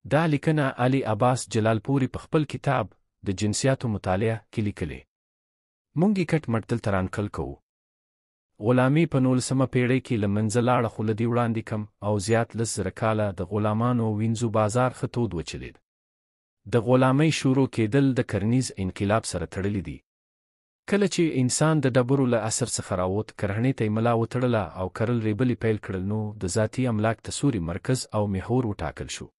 دا لیکنه علي عباس جلالپوري په خپل کتاب د جنسیاتو مطالعه کې لیکلې. موږ یې کټ مټ دلته رانقل کوو. غلامي په 19مه پېړۍ کې له منځه لاړه، خو له دې وړاندې کم او زیات 10,000 کاله د غلامانو او وینځو بازار ښه تود وچلېد. د غلامۍ شروع کېدل د کرنیز انقلاب سره تړلي دي. کله چې انسان د ډبرو له عصر څخه راووت، کرهڼې ته یې ملا وتړله او کرل ریبلې پیل کړل، نو د ذاتي املاک تصوري مرکز او محور وټاکل شو.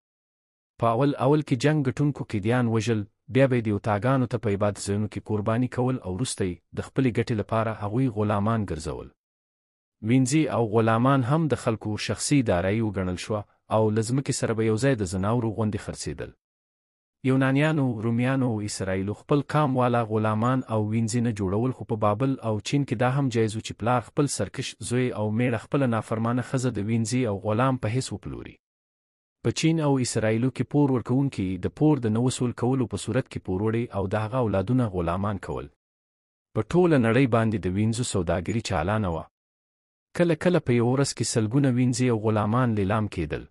په اول کې جنګ ګټونکو قیدیان وژل، بیا به یې د یوتاګانو ته په عبادت ځایونو کې قرباني کول او وروسته یې د خپلې ګټې لپاره هغوی غلامان ګرځول. وینځي او غلامان هم د خلکو شخصي دارایي وګڼل شوه او له ځمکې سره به یوځای د زناورو غوندې خرڅېدل. یونانیانو، رومیانو او اسرائیلو خپل قام والا غلامان او وینځي نه جوړول، خو په بابل او چین کې دا هم جایز و چې پلار خپل سرکش زوی او میړه خپله نافرمانه ښځه د وینځي او غلام په حیث وپلوري. په چین او اسرائیلو کې پور ورکوونکي د پور د نه وصول کولو په صورت کې پور وړي او د هغه اولادونه غلامان کول. په ټوله نړۍ باندې د وینځو سوداګري چالانه وه. کله کله په یوه ورځ کې سلګونه وینځي او غلامان لیلام کېدل.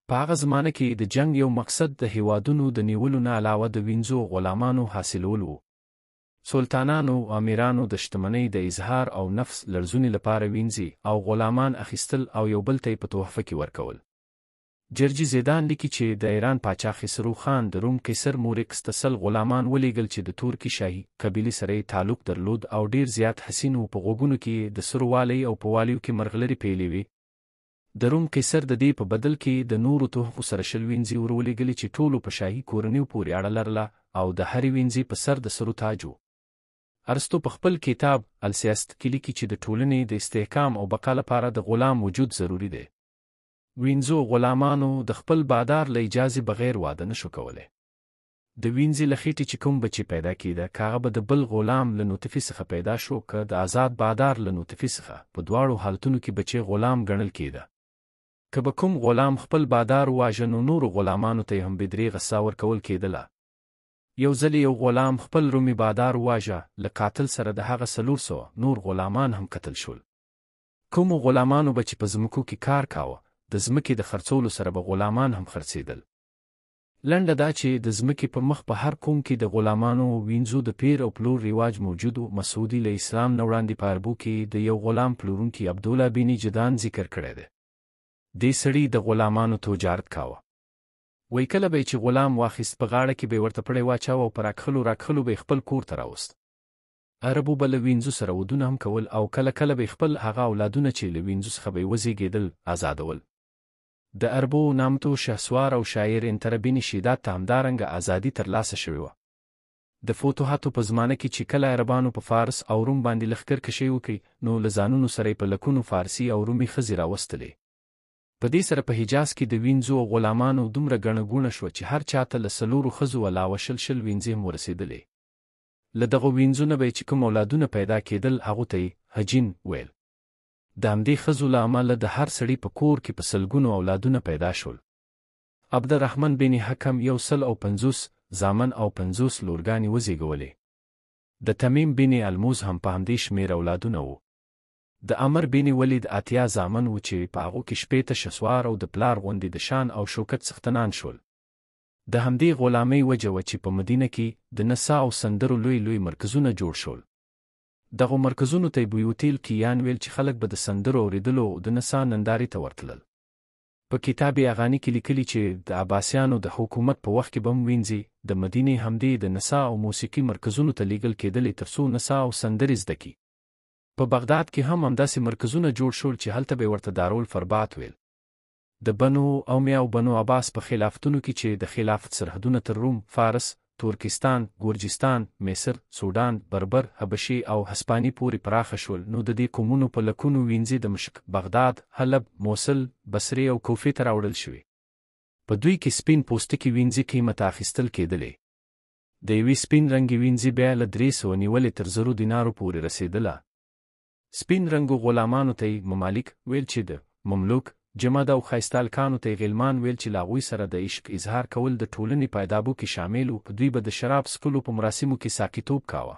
په هغه زمانه کې د جنګ یو مقصد د هیوادونو د نیولو نه علاوه د وینځو او غلامانو حاصلول و. سلطانانو او امیرانو د شتمنۍ د اظهار او نفس لرزونې لپاره وینځي او غلامان اخیستل او یو بل ته یې په تحفه کې ورکول. جرجي زیدان لیکي چې د ایران پاچا خسرو خان د روم قیصر مورکس ته 100 غلامان ولیږل چې د تورکي شاهي قبیلې سره یې تعلق درلود او ډیر زیات حسین و. په غوږونو کې د سرو والی او په والیو کې مرغلرې پیلې وې. د روم قیصر د دې په بدل کې د نورو تحفو سره 20 وینځي ورولېږلې چې ټولو په شاهي کورنیو پورې اړه لرله او د هرې وینځي په سر د سرو تاج و. ارسطو په خپل کتاب السیاست کې لیکي چې د ټولنې د استحکام او بقا لپاره د غلام وجود ضروری دی. وینځو غلامانو د خپل بادار له اجازې بغیر واده نشو کولی. د وینځي له خېټې چې کوم بچی پیدا کېده، که هغه به د بل غلام له نطفې څخه پیدا شو، که د آزاد بادار له نطفې څخه، په دواړو حالتونو کې بچی غلام ګڼل کېده. که به کوم غلام خپل بادار وواژه، نو نورو غلامانو ته یې هم بدرېغه سزا ورکول کېدله. یو ځل یو غلام خپل رومي بادار وواژه، له قاتل سره د هغه 400 نور غلامان هم قتل شول. کومو غلامانو به چې په ځمکو کې کار کاوه، د ځمکې د خرڅولو سره به غلامان هم خرڅېدل. لنډه دا چې د ځمکې په مخ په هر قوم کې د غلامانو او وینځو د پیر او پلور رواج موجود و. مسعودي له اسلام نه وړاندې په عربو کې د یو غلام پلورونکي عبدالله بن جدان ذکر کړی دی. دې سړي د غلامانو تجارت کاوه. وایي کله به یې چې غلام واخیست، په غاړه کې به یې ورته پړی واچاوه او په راکښلو به یې خپل کور ته راوست. عربو به له وینځو سره ودونه هم کول او کله کله به یې خپل هغه اولادونه چې له وینځو څخه به یې وزېږېدل آزادول. د عربو نامتو شهسوار او شاعر انتر بن شداد ته همدارنګه ازادي ترلاسه شوې وه. د فتوحاتو په زمانه کې چې کله عربانو په فارس او روم باندې لښکرکشي وکړي، نو له ځانونو سره یې په لکونو فارسي او رومي ښځې راوستلې. په دې سره په حجاز کې د وینځو او غلامانو دومره ګڼه ګوڼه شوه چې هر چاته له 4 ښځو علاوه 20 وینځې هم ورسېدلې. له دغو وینځو نه به چې کوم اولادونه پیدا کېدل، هغو ته یې حجین ویل. د همدې ښځو له امله د هر سړي په کور کې په سلګونو اولادونه پیدا شول. عبدالرحمن بن حکم 150 زامن او 50 لورګانې وزېږولې. د تمیم بن الموز هم په همدې شمېر اولادونه وو. د عمر بن ولید 80 زامن وو چې په هغو کې 80 شهسوار او د پلار غوندې د شان او شوکت څښتنان شول. د همدې غلامۍ وجه وه چې په مدینه کې د نڅا او سندرو لوی مرکزونه جوړ شول. دغو مرکزونو ته بیوتیل کیان ویل چې خلک به د سندرو اورېدلو او د نڅا نندارې ته ورتلل. په کتاب اغاني کې لیکلي چې د عباسیانو د حکومت په وخت کې به هم وینځي د مدینې همدې د نڅا او موسیقي مرکزونو ته لیږل کېدلې ترڅو نڅا او سندرې زده کړي. په بغداد کې هم همداسې مرکزونه جوړ شول چې هلته به ورته دارالفربات ویل. د بنو امیه او بنو عباس په خلافتونو کې چې د خلافت سرحدونه تر روم، فارس، ترکستان، ګورجستان، مصر، سودان، بربر، حبشي او هسپاني پورې پراخه شول، نو د دې قومونو په لکونو وینځي دمشق، بغداد، حلب، موصل، بصرې او کوفې ته راوړل شوې. په دوی کې سپین پوستکي وینځي قیمت اخیستل کېدلې. د یوې سپین رنګې وینځي بیا له 300 نیولې تر 1000 دینارو پورې رسېدله. سپین رنګو غلامانو ته یې ممالک ویل چې د مملوک، جمد او ښایستالکانو ته یې غلمان ویل چې له هغوی سره د عشق اظهار کول د ټولنې پایدابو کې شامل و. دوی به د شراب څښلو په مراسمو کې ساقیتوب کاوه.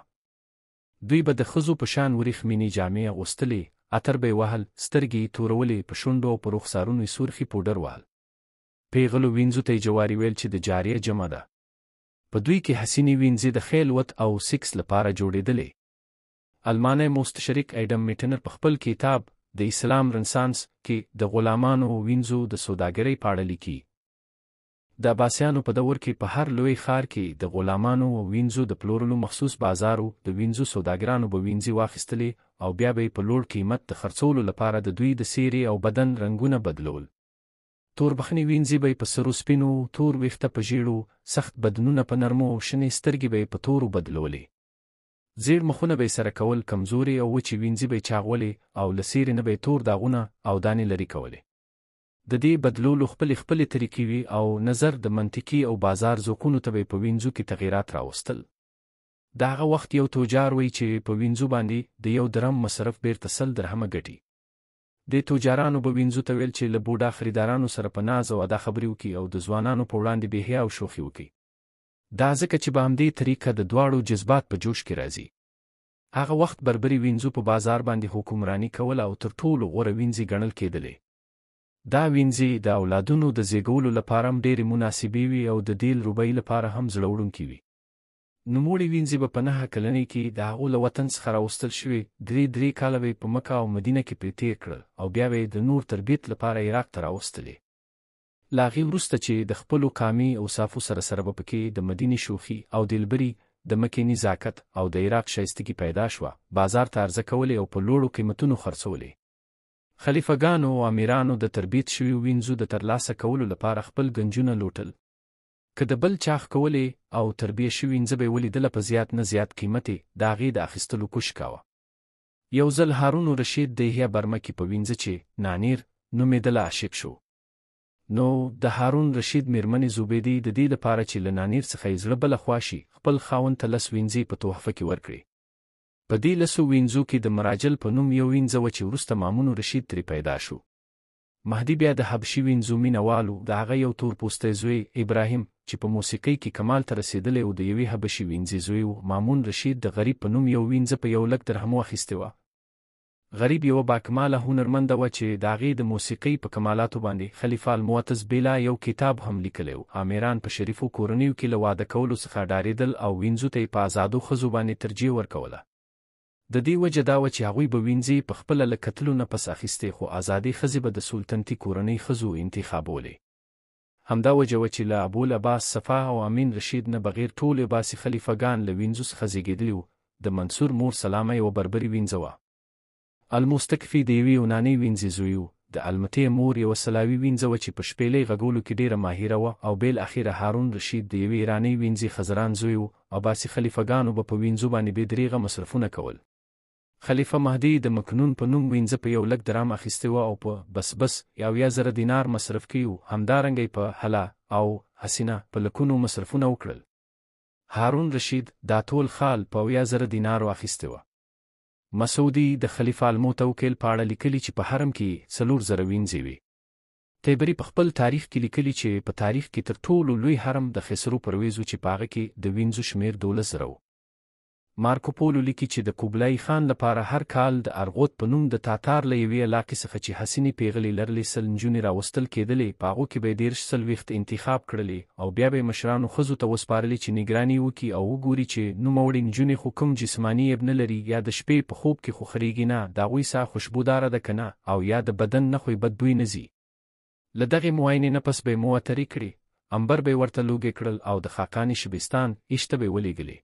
دوی به د ښځو په شان وریښمینې جامې اغوستلې، عطر به یې وهل، سترګې یې تورولې، په شونډو او په رخسارونو یې سرخي پوډر وهل. پیغلو وینځو ته یې جواري ویل چې د جاریه جمع ده. په دوی کې حسینې وینځې د خیل وت او سیکس لپاره جوړېدلې. المانی مستشرق ایډم میټنر په خپل کتاب د اسلام رنسانس کې د غلامانو وینځو د سوداګرۍ په اړه لیکي. د عباسیانو په دور کې په هر لوی ښار کې د غلامانو وینځو د پلورلو مخصوص بازارو د وینځو سوداګرانو به وینځې واخیستلې او بیا به یې په لوړ قیمت د خرڅولو لپاره د دوی د څېرې او بدن رنګونه بدلول. توربخنې وینځې به یې په سرو سپینو، تور ویښته په ژیړو، سخت بدنونه په نرمو او شنې سترګې به یې په تورو بدلولې. زیړ مخونه به یې سره کول، کمزورې او وچې وینځې به یې چاغولې او له څېرې نه به یې تور داغونه او دانې لرې کولې. د دې بدلولو خپلې طریقې وي او نظر د منطقي او بازار ذوقونو ته به یې په وینځو کې تغییرات راوستل. د هغه وخت یو توجار وی چې په وینځو باندې د 1 درم مصرف بیرته 100 درهمه ګټي. دې توجارانو به وینځو ته ویل چې له بوډا خریدارانو سره په ناز او ادا خبرې وکړي او د ځوانانو په وړاندې بېحیا او شوخي وکړي. دا ځکه چې په همدې طریقه د دواړو جذبات په جوش کې راځي. هغه وخت بربري وینځو په بازار باندې حکمراني کوله او تر ټولو غوره وینځې ګڼل کېدلې. دا وینځې د اولادونو د زیږولو لپاره هم ډېرې مناسبې وي او د دې روبۍ لپاره هم زړه وړونکې وي. نوموړې وینځې به په 9 کلنۍ کې د هغو له وطن څخه راوستل شوې. 3 کاله به یې په مکه او مدینه کې پرې تېر کړل او بیا به یې د نور تربیت لپاره عراق ته راوستلې. له هغې وروسته چې د خپلو قامي اوصافو سره به پکې د مدینې شوخي او دلبري، د مکې نزاکت او د عراق شایستګي پیدا شوه، بازار ته عرضه کولې او په لوړو قیمتونو خرڅولې. خلیفګانو او امیرانو د تربیت شویو وینځو د ترلاسه کولو لپاره خپل گنجونه لوټل. که د بل چاخ کولې او تربیه شوې وینځه به یې ولیدله په زیات نه زیات قیمت یې د هغې د اخیستلو کوش کاوه. یو ځل هارون الرشید د یحیی برمکي په وینځه چې نانیر نومېدله عاشق شو. نو د هارون رشید میرمنې زبیدې د دې لپاره چې له نانیر څخه یې زړه بله خوا شي، خپل خاوند ته 10 وینځې په تحفه کې ورکړې. په دې 10 وینځو کې د مراجل په نوم یو وینځه وه چې وروسته مامون رشید ترې پیدا شو. مهدي بیا د حبشي وینځو مینهوالو د هغه یو تور پوستی زوی ابراهیم چې په موسیقۍ کې کمال ته رسېدلی و د یوې حبشي وینځې زوی و. مامون رشید د غریب په نوم یو وینځه په 100,000 درهمو اخیستې وه. غریب یوه باکماله هنرمنده وه چې د هغې د موسیقۍ په کمالاتو باندې خلیفه المعتز بیلا یو کتاب هم لیکلی و. امیران په شریفو کورنیو کې له واده کولو څخه ډارېدل او وینځو ته یې په آزادو ښځو باندې ترجیح ورکوله. د دې وجه دا وه چې هغوی به وینځې په خپله له کتلو نه پس اخیستې، خو آزادې ښځې به د سلطنتي کورنۍ ښځو انتخابولې. همدا وجه وه چې له ابوالعباس صفا او امین رشید نه بغیر ټول عباسي خلیفګان له وینځو څخه زېږېدلي وو. د منصور مور سلامه یوه بربري وینځه وه. المستکفي د یوې یونانۍ وینځې زوی و. د المتې مور یوه سلاوي وینځه وه چې په شپېلۍ غږولو کې ډېره ماهره وه. او بالاخره هارون رشید د یوې ایرانۍ وینځې خزران زوی و. عباسي خلیفګانو به په وینځو باندې بې دریغه مصرفونه کول. خلیفه مهدي د مکنون په نوم وینځه په 100,000 درهم اخیستې وه او په بس 10,000 دینار مصرف کړي وو. همدارنګه یې په حلا او حسینه په لکونو مصرفونه وکړل. هارون رشید دا ټول خال په 10,000 دینارو اخیستې وه. مسعودي د خلیفه المتوکل په اړه لیکلي چې په حرم کې 4,000 وینځې وي. تیبري په خپل تاریخ کې لیکلي چې په تاریخ کې تر ټولو لوی حرم د خسرو پرویز و چې په هغه کې د وینځو شمېر 12,000 و. مارکو پولو لیکي چې د کوبلای خان لپاره هر کال د ارغوت په نوم د تاتار له یوې علاقې څخه چې حسینې پیغلې لرلې 100 نجونې راوستل کېدلې، په هغو کې به یې 40 انتخاب کړلې او بیا به یې مشرانو ښځو ته وسپارلې چې نګراني وکړي او وګوري چې نوموړې نجونې خو کوم جسماني عیب نه لري، یا د شپې په خوب کې خو خریږي نه، د هغوی ساه خوشبوداره ده که نه، او یا د بدن نه خو بد بوی نه ځي. له دغې معاینې نه پس به یې معطرې کړې، امبر به یې ورته لوګې کړل او د خاقاني شبستان ایشته به یې ولېږلې.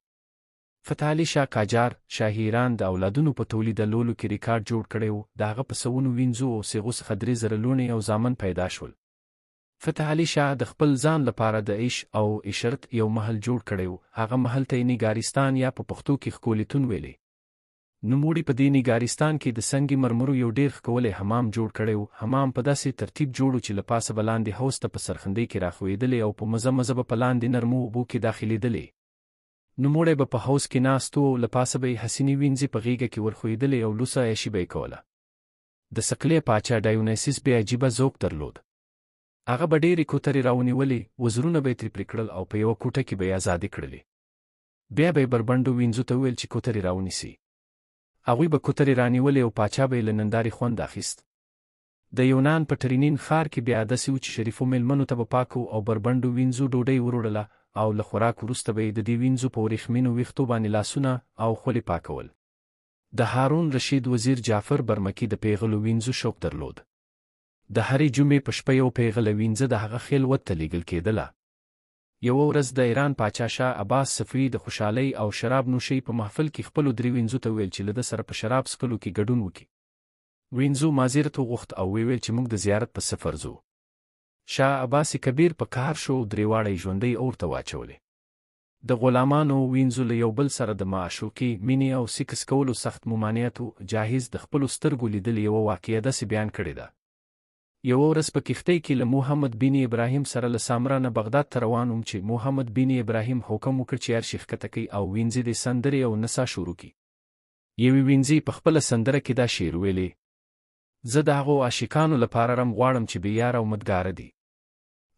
فتح علي شاه قاجار شاهي ایران د اولادونو په تولیدولو کې ریکارډ جوړ کړی و. د هغه په سوونو وینځو او صیغو څخه 3,000 لوڼې او زامن پیدا شول. فتح علي شاه د خپل ځان لپاره د عیش او عشرت یو محل جوړ کړی و. هغه محل ته یې نګارستان یا په پښتو کې ښکولیتون ویلې. نوموړي په دې نګارستان کې د سنگ مرمرو یو ډېر ښکلی حمام جوړ کړی و. حمام په داسې ترتیب جوړ و چې له پاسه به لاندې حوض ته په سرخندۍ کې راښویېدلې او په مزه به په لاندې نرمو اوبو کې داخلېدلې. نوموړی به په حوض کې ناست و او له پاسه به یې حسینې وینځې په غېږه کې ورښویېدلې او لوڅه عیشي به یې کوله. د سقلې پاچا ډایونیسیس بیا عجیبه ذوق درلود. هغه به ډېرې کوترې راونیولې، وزرونه به یې ترې پرې کړل او په یوه کوټه کې به یې ازادې کړلې. بیا به یې بربنډو وینځو ته وویل چې کوترې راونیسي. هغوی به کوترې رانیولې او پاچا به یې له نندارې خوند اخیست. د یونان په ټرینین ښار کې بیا داسې و چې شریفو مېلمنو ته به پاکو او بربنډو وینځو ډوډۍ وروړله او له خوراک وروسته به یې د دې وینځو په وریښمینو ویښتو باندې لاسونه او خولې پاکول. د هارون رشید وزیر جعفر برمکي د پیغلو وینځو شوق درلود. د هرې جمعې په شپه یو پیغله وینځه د هغه خلوت ته لیږل کېدله. یوه ورځ د ایران پاچا شاه عباس صفوي د خوشحالۍ او شراب نوشۍ په محفل کې خپلو درې وینځو ته ویل چې له ده سره په شراب څښلو کې ګډون وکړي. وینځو معذرت وغوښت او ویل چې موږ د زیارت په سفر ځو. شاه عباس کبیر په کار شو، درې واړه یې ژوندۍ اور ته واچولې. د غلامانو وینځو له یو بل سره د معشوقې مینې او سیکس کولو سخت ممانعتو جاهز د خپلو سترګو لیدلې یوه واقعه داسې بیان کړې ده. یوه ورځ په کښتۍ کې له محمد بن ابراهیم سره له سامره نه بغداد ته روان وم چې محمد بن ابراهیم حکم وکړ چې هر شي ښکته کوي او وینځې د سندرې او نڅا شروع کړي. یوې وینځې په خپله سندره کې دا شعر ویلې: زه د هغو عاشقانو لپاره رم غواړم چې بېیاره او مدګاره دي.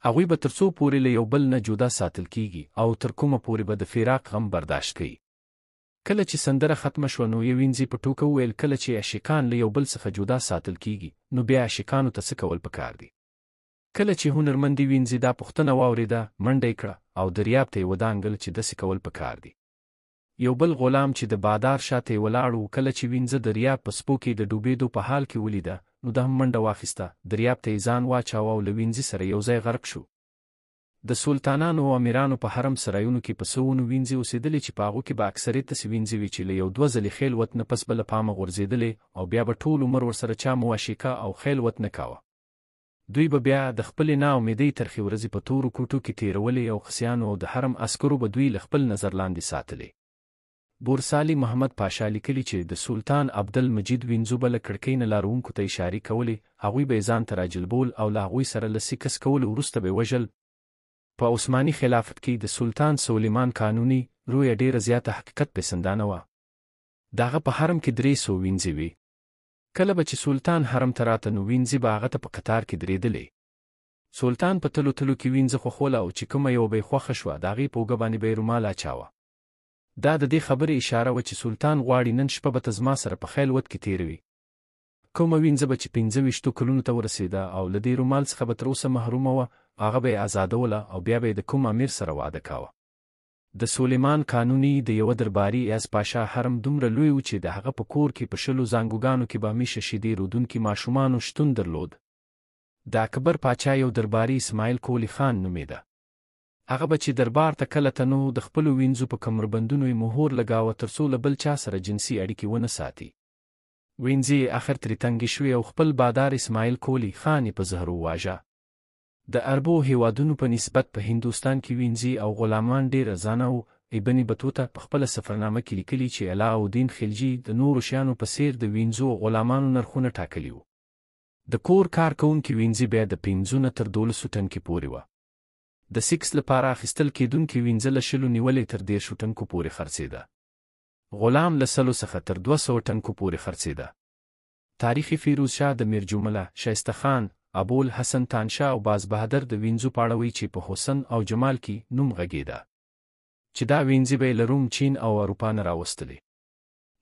هغوی به تر څو پورې له یو بل نه جدا ساتل کیږي او تر کومه پورې به د فراق غم برداشت کوي. کله چې سندره ختمه شوه نو یوې وینځې په ټوکه وویل: کله چې عاشقان له یو بل څخه جدا ساتل کیږي نو بیا عاشقانو ته څه کول پکار دي؟ کله چې هنرمندې وینځې دا پوښتنه واورېده منډه یې کړه او دریاب ته یې ودانګل چې داسې کول پکار دي. یو بل غلام چې د بادار شاته یې ولاړ و کله چې وینځه دریاب په سپو کې د ډوبېدو په حال کې ولیده نو د هم منډه واخیسته، دریاب ته یې ځان واچاوه او له وینځې سره یو ځای غرق شو. د سلطانانو او امیرانو په حرم سرایونو کې په سوونو وینځې اوسېدلې چې په هغو کې به اکثریت داسې وینځې وي چې له یو دوه ځلې خیلوت نه پس به له پامه غورځېدلې او بیا به ټول عمر ورسره چا مواشقه او خیلوت نه کاوه. دوی به بیا د خپلې ناامیدۍ ترخې ورځې په تورو کوټو کې تېرولې او خسیانو او د حرم عسکرو به دوی له خپل نظر لاندې ساتلې. بورسالي محمد پاشا لیکلي چې د سلطان عبدالمجید وینځو به له کړکۍ نه لاروونکو ته اشارې کولې، هغوی به یې ځان ته راجلبول او له هغوی سره له سیکس کولو وروسته به یې وژل. په عثماني خلافت کې د سلطان سلیمان قانوني رویه ډېره زیاته حقیقت پسندانه وه. د هغه په حرم کې 300 وینځې وې. کله به چې سلطان حرم ته راته نو وینځې به هغه ته په قطار کې درېدلې. سلطان په تلو تلو کې وینځه خوښوله او چې کومه یوه به یې خوښه شوه د هغې په اوږه باندې به یې رومال اچاوه. دا د دې خبرې اشاره وه چې سلطان غواړي نن شپه به ته زما سره په خیلوت کې تېروي. کومه وینځه به چې 25 کلونو ته ورسېده او له دې رومال څخه به تر اوسه محرومه وه هغه به یې ازادوله او بیا به یې د کوم امیر سره واده کاوه. د سلیمان قانوني د یوه درباري ایاز پاشا حرم دومره لوی و چې د هغه په کور کې په 10 زانګوګانو کې به همیشه شیدې رودونکي ماشومانو شتون درلود. د اکبر پاچا یو درباري اسماعیل کولی خان نومېده. هغه به چې دربار ته کله ته نو د خپلو وینځو په کمربندونو یې مهور لګاوه تر څو له بل چا سره جنسي اړیکې ونه ساتي. وینځې آخر ترې تنګې شوې او خپل بادار اسماعیل کولی خان یې په زهر وواژه. د عربو هیوادونو په نسبت په هندوستان کې وینځې او غلامان ډېر ارزانه وو. ابن بطوطه په خپله سفرنامه کې لیکلي چې علاءالدین خلجي د نورو شیانو په څېر د وینځو او غلامانو نرخونه ټاکلي وو. د کور کار کوونکي وینځې بیا د 5 نه تر 12 ټنکې پورې وه. د سیکس لپاره اخیستل کېدونکې وینځه له 10 نیولې تر 10 ټنکو پورې خرڅېده. غلام له 100 څخه تر 200 ټنکو پورې خرڅېده. تاریخ فیروز شاه د میر جمله، شایسته خان، ابوالحسن تانشاه او باز بهادر د وینځو په اړه وایي چې په حسن او جمال کې نوم غږېده چې دا وینځې به یې له روم، چین او اروپا نه راوستلې.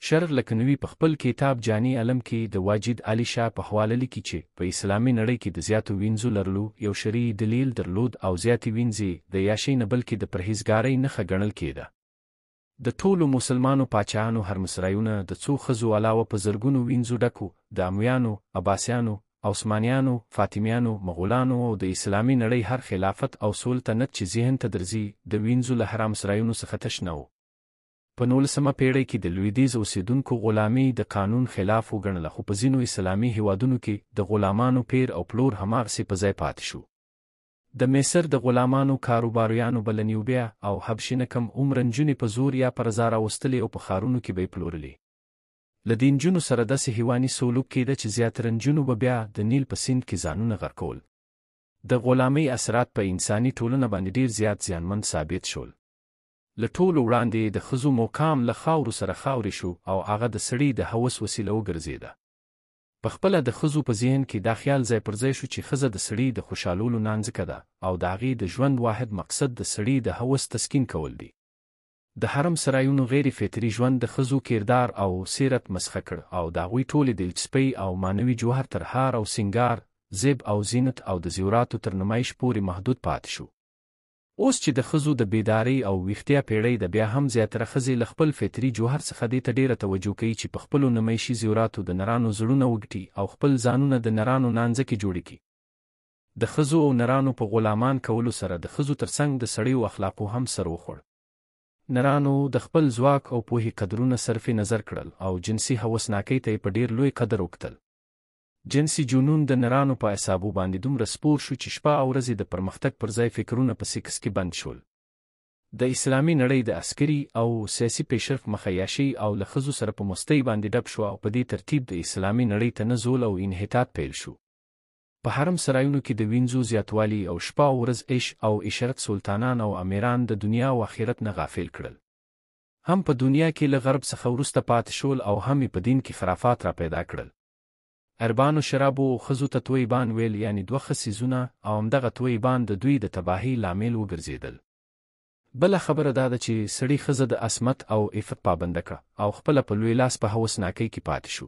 شرر لکنوي په خپل کتاب جانی علم کې د واجد علي شاه په حواله لیکي چې په اسلامي نړۍ کې د زیاتو وینځو لرلو یو شرعي دلیل درلود او زیاتې وینځې د یاشۍ نه بلکې د پرهیزګارۍ نښه ګڼل کېده. د ټولو مسلمانو پاچاهانو حرمسرایونه د څو ښځو علاوه په زرګونو وینځو ډکو. د امویانو، عباسیانو، عثمانیانو، فاطمیانو، مغولانو او د اسلامي نړۍ هر خلافت او سلطنت چې ذهن ته درځي د وینځو له حرمسرایونو څخه تش نه و. په 19مه پیړۍ کې د لویدیځ اوسېدونکو غلامي د قانون خلاف وګڼله، خو په ځینو اسلامي هیوادونو کې د غلامانو پیر او پلور هماغسې په ځای پاتې شو. د مصر د غلامانو کاروباریانو به له نیوبیا او حبشې نه کم عمره نجونې په زور یا په رضا راوستلې او په ښارونو کې به یې پلورلې. له دې نجونو سره داسې حیواني سلوک کېده چې زیاتره نجونو به بیا د نیل په سیند کې ځانونه غرقول. د غلامۍ اثرات په انساني ټولنه باندې ډېر زیات زیانمن ثابت شول. له ټولو وړاندې د ښځو مقام له خاورو سره خاورې شو او هغه د سړي د هوس وسیله وګرځېده. په خپله د ښځو په ذهن کې دا خیال ځای پر ځای شو چې ښځه د سړي د خوشحالولو نانځکه ده او د هغې د ژوند واحد مقصد د سړي د هوس تسکین کول دي. د حرم سرایونو غیر فطري ژوند د ښځو کردار او سیرت مسخه کړ او د هغوی ټولې دلچسپۍ او معنوي جوهر تر هار او سینګار، زیب او زینت او د زیوراتو تر نمایش پورې محدود پاتې شو. اوس چې د ښځو د بیدارۍ او ویښتیا پیړۍ ده، بیا هم زیاتره ښځې له خپل فطري جوهر څخه دې ته ډېره توجه کوي چې په خپلو نمایشي زیوراتو د نرانو زړونه وګټي او خپل ځانونه د نرانو نانځکې جوړې کړي. د ښځو او نرانو په غلامان کولو سره د ښځو تر څنګ د سړیو اخلاقو هم سر وخوړ. نرانو د خپل ځواک او پوهې قدرونه صرف نظر کړل او جنسي هوسناکۍ ته یې په ډېر لوی قدر وکتل. جنسي جنون د نرانو په اعصابو باندې دومره سپور شو چې شپه او ورځې د پرمختګ پر ځای فکرونه په سیکس کې بند شول. د اسلامي نړۍ د عسکري او سیاسي پیشرفت مخه یاشۍ او له ښځو سره په مستۍ باندې ډب شوه او په دې ترتیب د اسلامي نړۍ تنزل او انحطاط پیل شو. په حرم سرایونو کې د وینځو زیاتوالی او شپه او ورځ عیش او عشرت سلطانان او امیران د دنیا او آخرت نه غافل کړل. هم په دنیا کې له غرب څخه وروسته پاتې شول او هم په دین کې خرافات را پیدا کړل. اربانو شرابو ښځو ته تویبان ویل، یعنی دوه ښه څیزونه، او همدغه تویبان د دوی د تباهۍ لامل وګرځېدل. بله خبره دا ده چې سړي ښځه د عصمت او عفت پابنده کړه او خپله په لوی لاس په هوسناکۍ کې پاتې شو.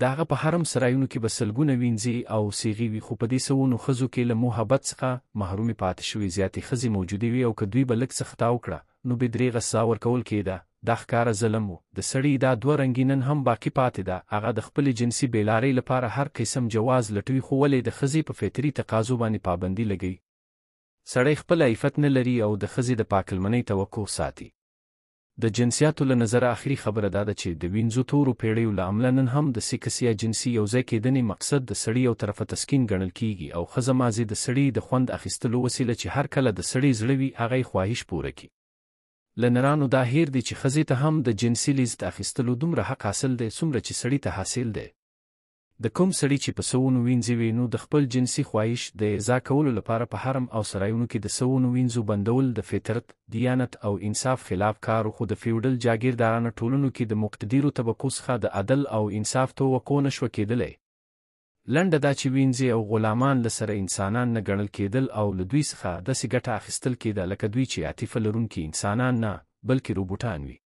د هغه په حرم سرایونو کې به سلګونه وینځي او صیغې وي، خو په دې سوونو ښځو کې له محبت څخه محرومې پاتې شوې زیاتې ښځې موجودې وي او که دوی به لږ څه خطا وکړه نو بې درېغه سزا ورکول کېده. دا ښکاره ظلم و. د سړي دا دوه رنګي نن هم باقي پاتې ده. هغه د خپلې جنسي بېلارۍ لپاره هر قسم جواز لټوي، خو ولې د ښځې په فطري تقاضو باندې پابندي لګوي؟ سړی خپله عفت نه لري او د ښځې د پاکلمنۍ توقع ساتي. د جنسیاتو له نظره آخري خبره دا ده چې د وینځو تورو پیړیو له امله نن هم د سیکس یا جنسي یوځای کېدنې مقصد د سړي یو طرفه تسکین ګڼل کېږي او ښځه مازې د سړي د خوند اخیستلو وسیله چې هر کله د سړي زړه وي هغه یې خواهش پوره کړي. له نرانو دا هیر دی چې ښځې ته هم د جنسي لیزد اخیستلو دومره حق حاصل دی څومره چې سړي ته حاصل دی. د کوم سړي چې په سوونو وینځي وي نو د خپل جنسي خواهش د ارضا کولو لپاره په حرم او سرایونو کې د سوونو وینځو بندول د فطرت، دیانت او انصاف خلاف کار، خو د فیوډل جاګیردارانه ټولنو کې د مقتدرو طبقو څخه د عدل او انصاف توقع نه شوه کېدلی. لنډه دا چې وینځي او غلامان له سره انسانان نه ګڼل کېدل او له دوی څخه داسې ګټه اخیستل کېده لکه دوی چې عاطفه لرونکي انسانان نه بلکې روبوټان وي.